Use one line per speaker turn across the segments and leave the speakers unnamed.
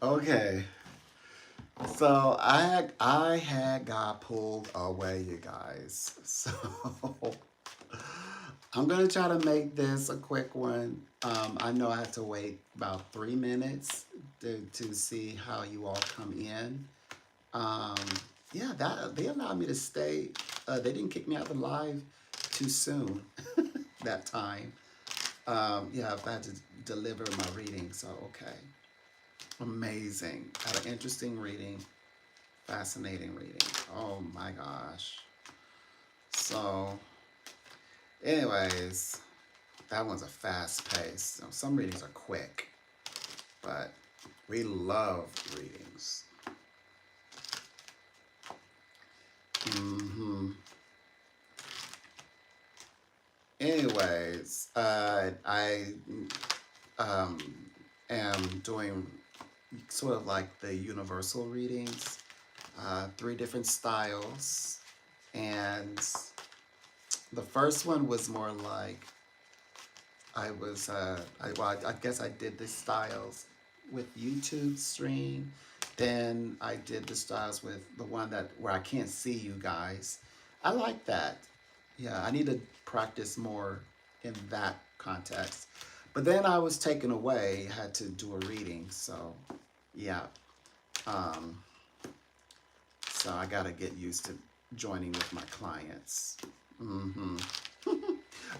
Okay. So I had got pulled away, you guys. So I'm gonna try to make this a quick one. I know I had to wait about 3 minutes to see how you all come in. Um, yeah, that they allowed me to stay. They didn't kick me out of the live too soon that time. Yeah, I had to deliver my reading. So okay, amazing. Had an interesting reading. Fascinating reading. Oh my gosh. So, anyways, that one's a fast pace. Some readings are quick, but we love readings. hmm Anyways, I um, am doing sort of like the universal readings, three different styles, and the first one was more like I guess I did the styles with YouTube stream. Then I did the styles with the one that where I can't see you guys. I like that. Yeah, I need to practice more in that context. But then I was taken away, had to do a reading. So yeah. Um, so I gotta get used to joining with my clients. hmm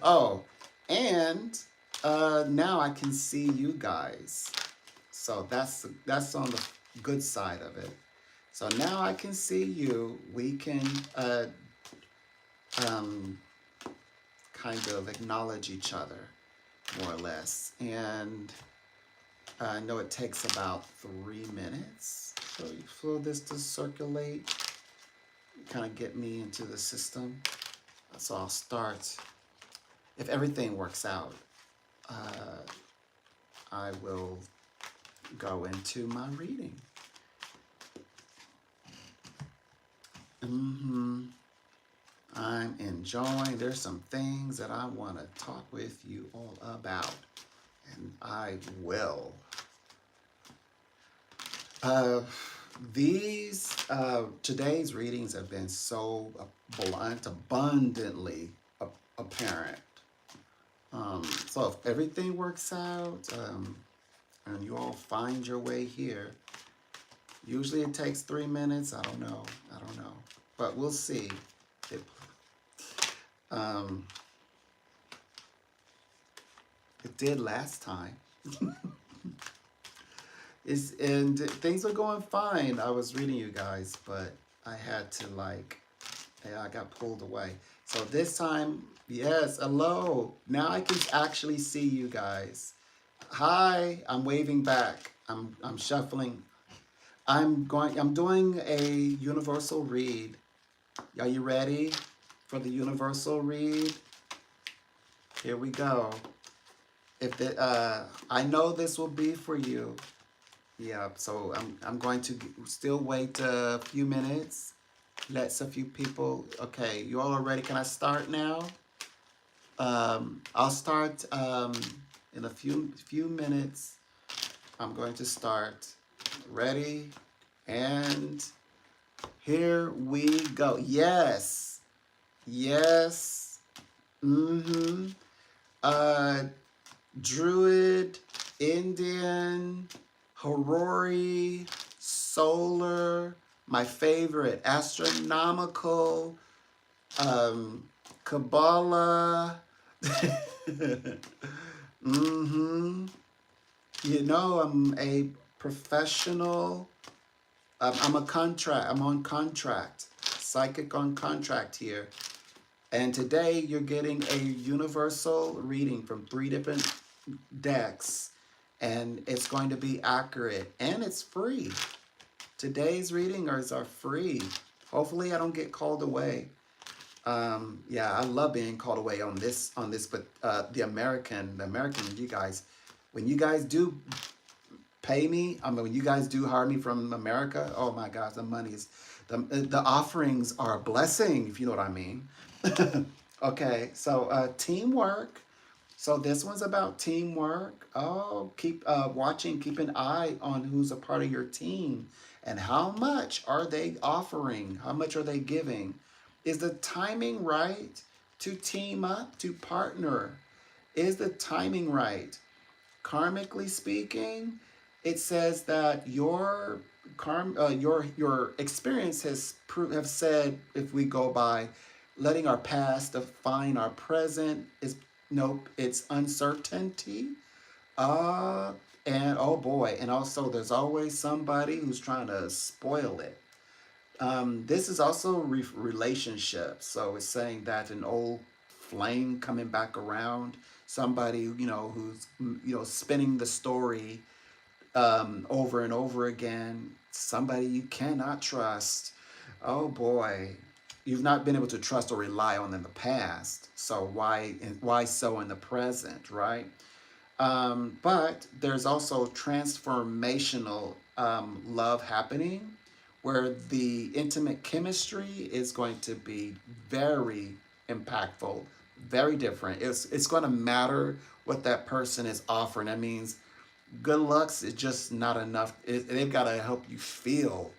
Oh, and now I can see you guys. So that's on the good side of it. So now I can see you. We can um, kind of acknowledge each other more or less. And I know it takes about 3 minutes for this to circulate, kind of get me into the system. So I'll start. If everything works out, uh, I will go into my reading. hmm I'm enjoying. There's some things that I want to talk with you all about, and I will. Uh, these today's readings have been so blunt, abundantly apparent. So if everything works out, and you all find your way here, usually it takes 3 minutes. I don't know. I don't know, but we'll see. It, um, it did last time. And things were going fine. I was reading you guys, but I had to yeah, I got pulled away. So this time, yes, hello. Now I can actually see you guys. Hi, I'm waving back. I'm shuffling. I'm doing a universal read. Are you ready for the universal read? Here we go. If it, I know this will be for you. Yeah, so I'm going to still wait a few minutes. Let a few people. Okay, you all are ready? Can I start now? I'll start in a few minutes. I'm going to start. Ready? And here we go. Yes. Yes. Mm-hmm. Uh, Druid, Indian, Horary, Solar, my favorite, Astronomical, Kabbalah. mm-hmm. You know, I'm a professional. I'm on contract, psychic on contract here. And today you're getting a universal reading from three different decks, and it's going to be accurate and it's free. Today's readings are free. Hopefully, I don't get called away. Yeah, I love being called away on this, but the American, you guys, when you guys do pay me, I mean, when you guys do hire me from America, oh my gosh, the offerings are a blessing, if you know what I mean. Okay, so teamwork. So this one's about teamwork. Oh, keep watching, keep an eye on who's a part of your team and how much are they offering? How much are they giving? Is the timing right to team up, to partner? Is the timing right? Karmically speaking, it says that your experience have said, if we go by letting our past define our present, is nope, it's uncertainty. Uh and oh boy, and also there's always somebody who's trying to spoil it. This is also relationship. So it's saying that an old flame coming back around, somebody, who's, spinning the story over and over again, somebody you cannot trust. Oh boy, you've not been able to trust or rely on in the past. So why so in the present, right? But there's also transformational love happening where the intimate chemistry is going to be very impactful, very different. It's going to matter what that person is offering. That means good looks is just not enough. They've got to help you feel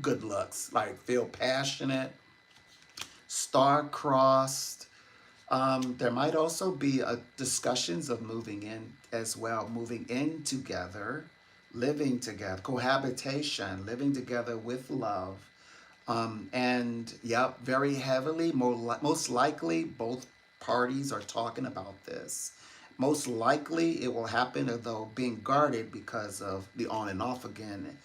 good looks, like feel passionate, star-crossed. There might also be discussions of moving in as well, moving in together, living together, cohabitation, living together with love. And yep, very heavily, most likely both parties are talking about this. Most likely it will happen, although being guarded because of the on and off again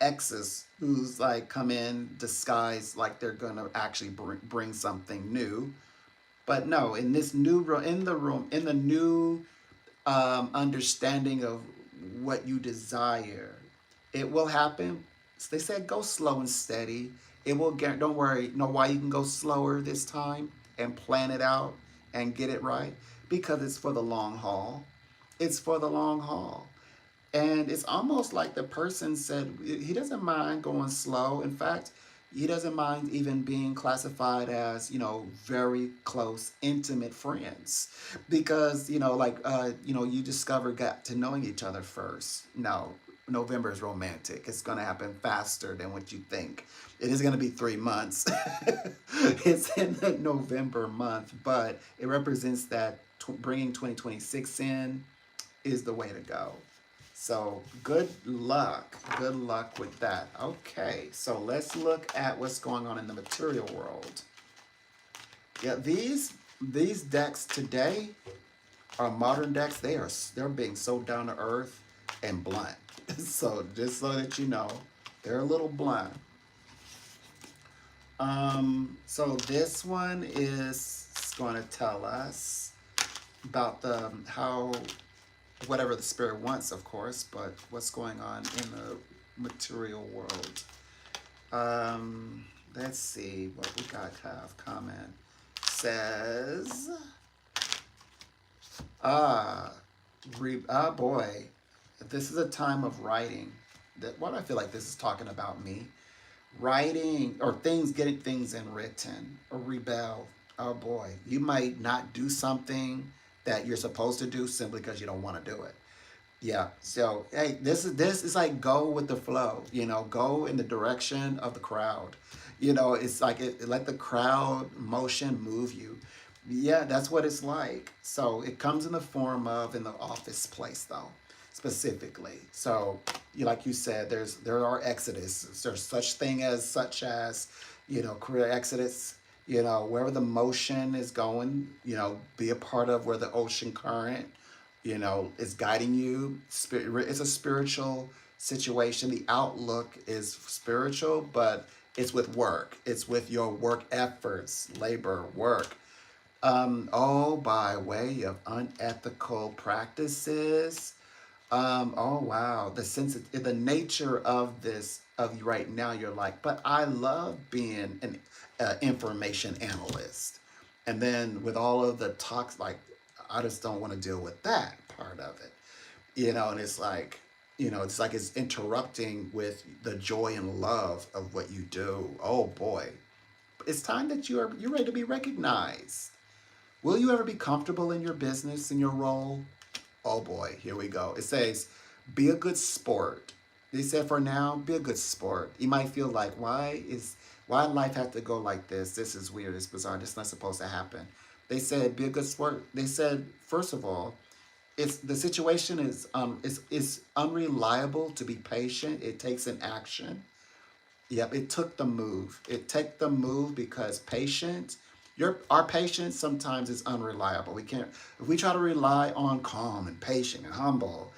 exes who's like come in disguised like they're gonna actually bring something new. But no, in this new room, in the new understanding of what you desire, it will happen. They said go slow and steady. It will get. Don't worry. Know why you can go slower this time and plan it out and get it right? Because it's for the long haul. It's for the long haul. And it's almost like the person said he doesn't mind going slow. In fact, he doesn't mind even being classified as, very close, intimate friends. Because, you discover, got to knowing each other first. No, November is romantic. It's going to happen faster than what you think. It is going to be 3 months. It's in the November month, but it represents that bringing 2026 in is the way to go. So good luck. Good luck with that. Okay, so let's look at what's going on in the material world. Yeah, these decks today are modern decks. They're being so down to earth and blunt. So just so that you know, they're a little blunt. So this one is going to tell us about the how whatever the spirit wants, of course, but what's going on in the material world. Let's see what we got. Have comment says, boy, this is a time of writing. What I feel like this is talking about me, writing or getting things in written or rebel. Oh boy, you might not do something that you're supposed to do simply because you don't want to do it. Yeah. So hey, this is like go with the flow. Go in the direction of the crowd. It's like let the crowd motion move you. Yeah, that's what it's like. So it comes in the form of in the office place though, specifically. So like you said, there are exodus. There's such as career exodus. Wherever the motion is going, be a part of where the ocean current, is guiding you. It's a spiritual situation. The outlook is spiritual, but it's with work. It's with your work efforts, labor, work. All by way of unethical practices. Oh wow, the nature of this of you right now. You're like, but I love being an information analyst, and then with all of the talks, like I just don't want to deal with that part of it, And it's interrupting with the joy and love of what you do. Oh boy, it's time that you're ready to be recognized Will you ever be comfortable in your business, in your role? Oh boy, here we go. It says, be a good sport. They said for now, be a good sport. You might feel like, why life have to go like this? This is weird, it's bizarre, this is not supposed to happen. They said, be a good sport. They said, first of all, it's the situation is unreliable. To be patient, it takes an action. Yep, it took the move. It took the move because patience, our patience sometimes is unreliable. We can't if we try to rely on calm and patient and humble,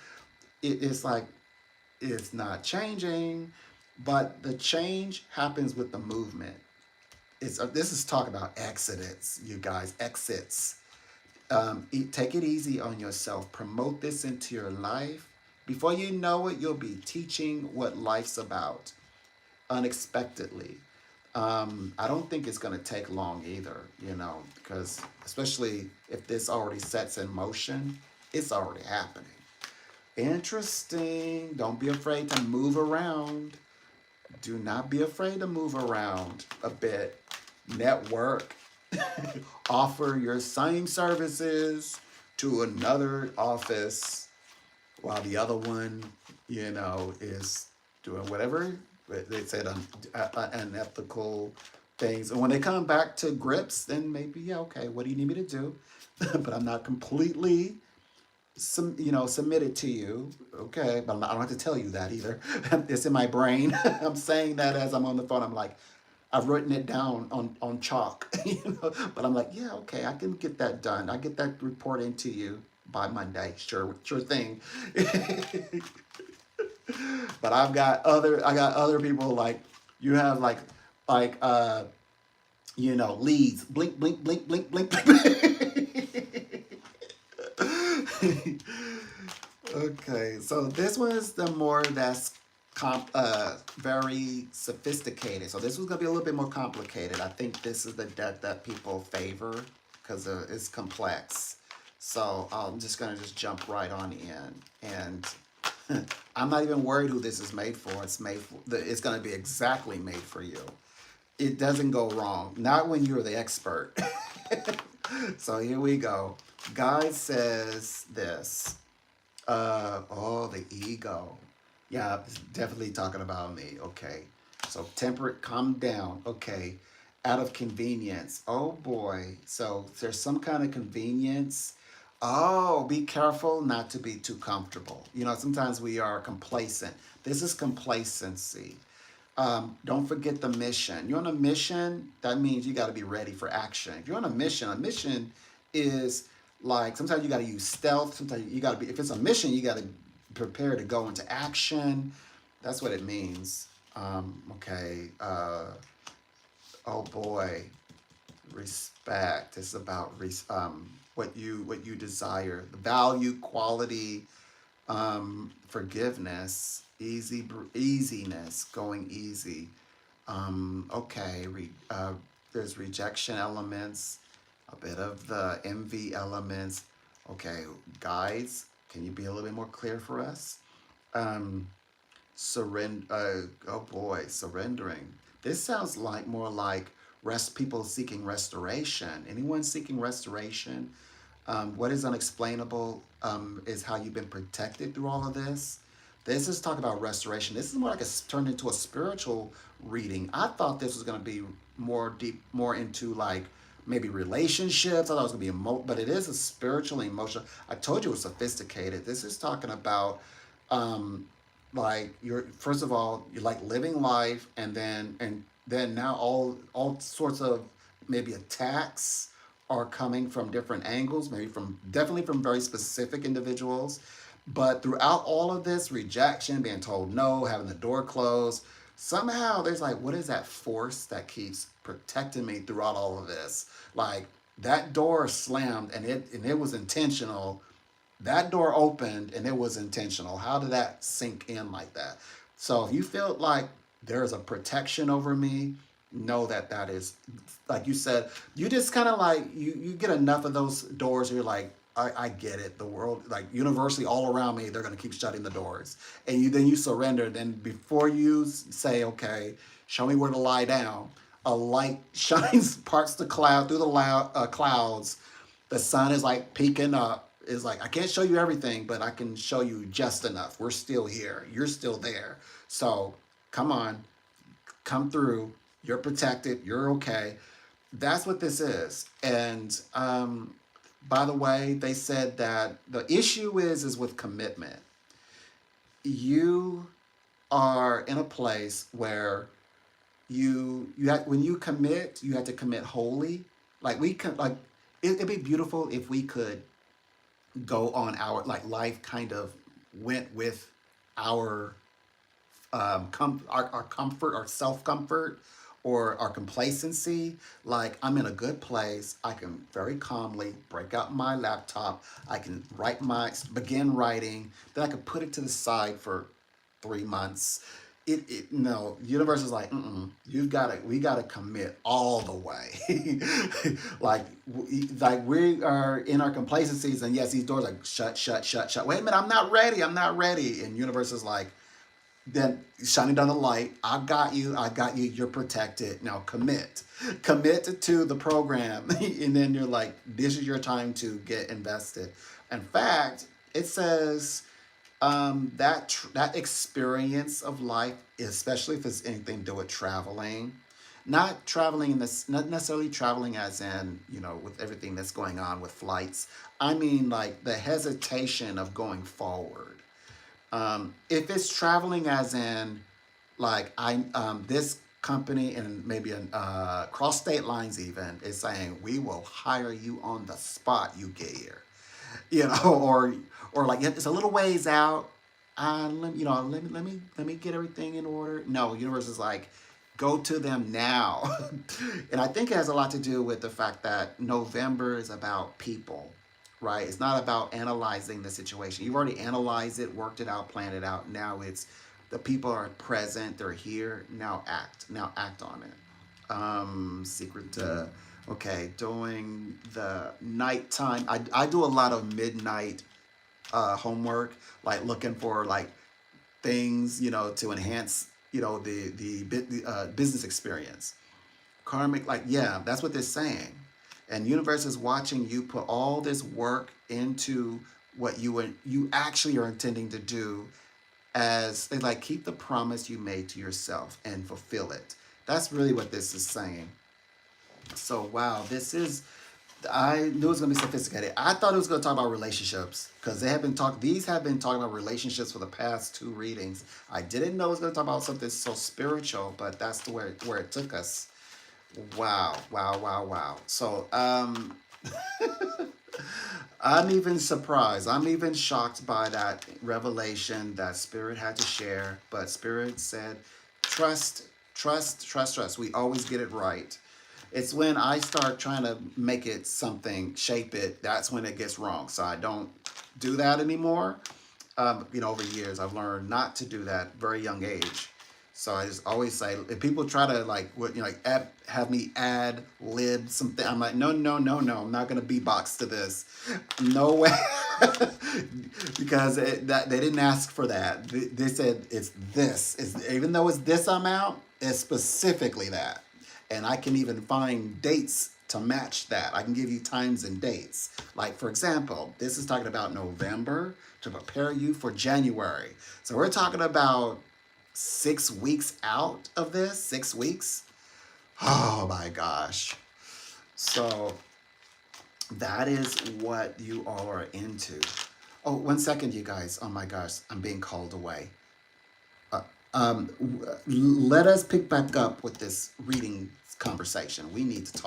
it's like it's not changing. But the change happens with the movement. It's this is talk about exits, you guys, exits. Take it easy on yourself. Promote this into your life. Before you know it, you'll be teaching what life's about unexpectedly. I don't think it's going to take long either, because especially if this already sets in motion, it's already happening. Interesting. Don't be afraid to move around. Do not be afraid to move around a bit. Network. Offer your same services to another office while the other one, is doing whatever they said unethical things. And when they come back to grips, then maybe, yeah, okay, what do you need me to do? But I'm not completely submitted to you. Okay, but I don't have to tell you that either. It's in my brain. I'm saying that as I'm on the phone. I'm like, I've written it down on chalk, but I'm like, yeah, okay, I can get that done. I get that report into you by Monday. Sure thing. But I got other people like you have like leads. Blink, blink, blink, blink, blink. Okay, so this one is the more that's very sophisticated. So this was gonna be a little bit more complicated. I think this is the deck that people favor because it's complex. So I'm just gonna jump right on in, and I'm not even worried who this is made for. It's made for. It's gonna be exactly made for you. It doesn't go wrong. Not when you're the expert. So here we go. Guy says this. The ego. Yeah, it's definitely talking about me. Okay. So temperate, calm down. Okay. Out of convenience. Oh boy. So there's some kind of convenience. Oh, be careful not to be too comfortable. Sometimes we are complacent. This is complacency. Don't forget the mission. You're on a mission, that means you got to be ready for action. If you're on a mission is like sometimes you got to use stealth. Sometimes you got to be, if it's a mission, you got to prepare to go into action. That's what it means. Okay. Oh boy, respect. It's about what you desire, the value, quality, forgiveness, easiness, going easy. Okay, there's rejection elements, a bit of the envy elements. Okay, guys, can you be a little bit more clear for us? Surrender. Oh boy, surrendering. This sounds like more like people seeking restoration. Anyone seeking restoration? What is unexplainable is how you've been protected through all of this. This is talking about restoration. This is more like turned into a spiritual reading. I thought this was going to be more deep, more into like maybe relationships. I thought it was going to be but it is a spiritual, emotional. I told you it was sophisticated. This is talking about like you're first of all you're like living life, and then now all sorts of maybe attacks are coming from different angles, maybe definitely from very specific individuals. But throughout all of this, rejection, being told no, having the door closed, somehow there's like, what is that force that keeps protecting me throughout all of this? Like that door slammed and it was intentional. That door opened and it was intentional. How did that sink in like that? So if you feel like there's a protection over me, know that is, like you said, you just kind of like, you get enough of those doors, you're like, I get it. The world, like universally all around me, they're going to keep shutting the doors. And then you surrender. Then before you say, okay, show me where to lie down, a light shines, parts the cloud through the clouds, The sun is like peeking up. It's like, I can't show you everything, but I can show you just enough. We're still here. You're still there. So come on, come through. You're protected. You're okay. That's what this is. And by the way, they said that the issue is with commitment. You are in a place where when you commit, you have to commit wholly. Like we can like it'd be beautiful if we could go on our like life kind of went with our our comfort, our self comfort, or our complacency. Like I'm in a good place. I can very calmly break out my laptop. I can begin writing. Then I can put it to the side for 3 months. It no universe is like we gotta commit all the way. Like we are in our complacencies, and yes, these doors are like shut. Wait a minute, I'm not ready, and universe is like, then shining down the light. I got you. You're protected. Now commit to the program, and then you're like, this is your time to get invested. In fact, it says that experience of life, especially if it's anything to do with traveling, not traveling in this, not necessarily traveling as in with everything that's going on with flights. I mean like the hesitation of going forward. If it's traveling as in like this company and maybe cross state lines even is saying we will hire you on the spot you get here, or like it's a little ways out. Let me get everything in order. No, universe is like, go to them now, and I think it has a lot to do with the fact that November is about people, right? It's not about analyzing the situation. You've already analyzed it, worked it out, planned it out. Now it's the people are present, they're here. Now act. Now act on it. Secret to okay, doing the nighttime. I do a lot of midnight homework, like looking for like things, to enhance, the business experience. Karmic, like, yeah, that's what they're saying. And universe is watching you put all this work into what you actually are intending to do, as they like keep the promise you made to yourself and fulfill it. That's really what this is saying. So wow, this is, I knew it was gonna be sophisticated. I thought it was gonna talk about relationships because these have been talking about relationships for the past two readings. I didn't know it was gonna talk about something so spiritual, but that's the where it took us. Wow. So I'm even surprised. I'm even shocked by that revelation that Spirit had to share. But Spirit said, trust. We always get it right. It's when I start trying to make it something, shape it, that's when it gets wrong. So I don't do that anymore. Over years, I've learned not to do that very young age. So I just always say, if people try to have me add lib something, I'm like, no, I'm not gonna beatbox to this, no way, because they didn't ask for that. They said it's this. Even though it's this amount, it's specifically that, and I can even find dates to match that. I can give you times and dates. Like for example, this is talking about November to prepare you for January. So we're talking about 6 weeks out of this, 6 weeks. Oh my gosh. So that is what you all are into. Oh, 1 second, you guys. Oh my gosh, I'm being called away. Let us pick back up with this reading conversation. We need to talk.